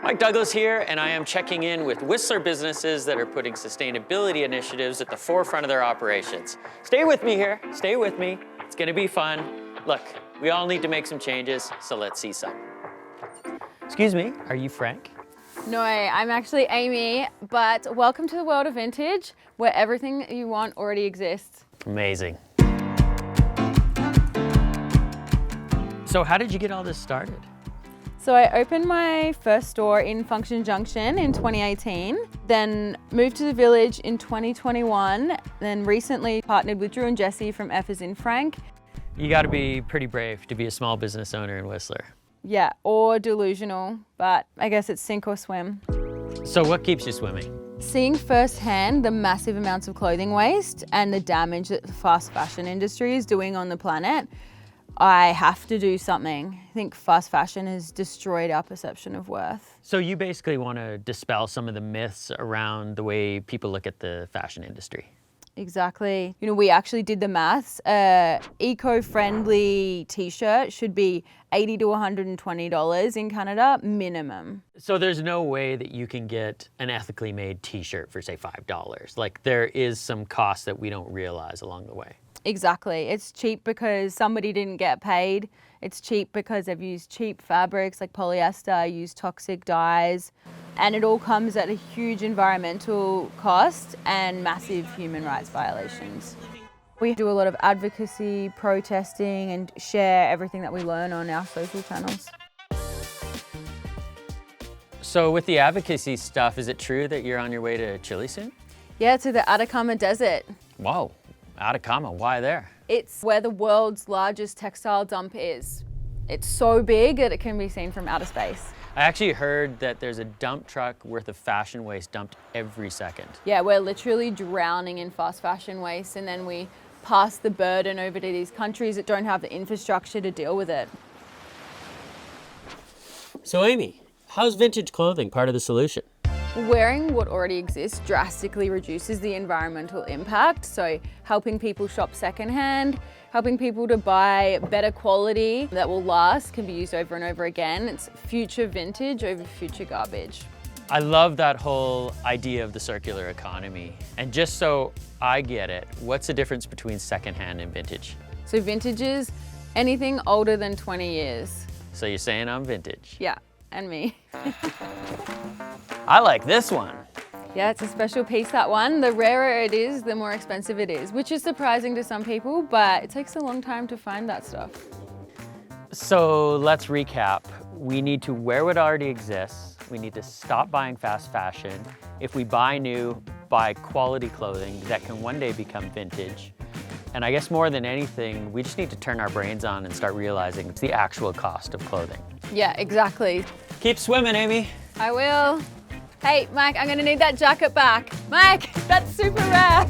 Mike Douglas here, and I am checking in with Whistler businesses that are putting sustainability initiatives at the forefront of their operations. Stay with me here, stay with me. It's gonna be fun. Look, we all need to make some changes, so let's see some. Excuse me, are you Frank? No, I'm actually Amy, but welcome to the world of vintage, where everything you want already exists. Amazing. So how did you get all this started? So I opened my first store in Function Junction in 2018, then moved to the village in 2021, then recently partnered with Drew and Jesse from F as in Frank. You gotta be pretty brave to be a small business owner in Whistler. Yeah, or delusional, but I guess it's sink or swim. So what keeps you swimming? Seeing firsthand the massive amounts of clothing waste and the damage that the fast fashion industry is doing on the planet, I have to do something. I think fast fashion has destroyed our perception of worth. So you basically want to dispel some of the myths around the way people look at the fashion industry. Exactly. You know, we actually did the maths. Eco-friendly t-shirt should be $80 to $120 in Canada, minimum. So there's no way that you can get an ethically made t-shirt for say $5. Like there is some cost that we don't realize along the way. Exactly. It's cheap because somebody didn't get paid. It's cheap because they've used cheap fabrics like polyester, used toxic dyes, and it all comes at a huge environmental cost and massive human rights violations. We do a lot of advocacy, protesting, and share everything that we learn on our social channels. So with the advocacy stuff, is it true that you're on your way to Chile soon? Yeah, to the Atacama Desert. Whoa, Atacama, why there? It's where the world's largest textile dump is. It's so big that it can be seen from outer space. I actually heard that there's a dump truck worth of fashion waste dumped every second. Yeah, we're literally drowning in fast fashion waste, and then we pass the burden over to these countries that don't have the infrastructure to deal with it. So Amy, how's vintage clothing part of the solution? Wearing what already exists drastically reduces the environmental impact, so helping people shop secondhand, helping people to buy better quality that will last, can be used over and over again. It's future vintage over future garbage. I love that whole idea of the circular economy. And just so I get it, what's the difference between secondhand and vintage? So vintage is anything older than 20 years. So you're saying I'm vintage? Yeah, and me. I like this one. Yeah, it's a special piece, that one. The rarer it is, the more expensive it is, which is surprising to some people, but it takes a long time to find that stuff. So let's recap. We need to wear what already exists. We need to stop buying fast fashion. If we buy new, buy quality clothing that can one day become vintage. And I guess more than anything, we just need to turn our brains on and start realizing it's the actual cost of clothing. Yeah, exactly. Keep swimming, Amy. I will. Hey, Mike, I'm gonna need that jacket back. Mike, that's super rare.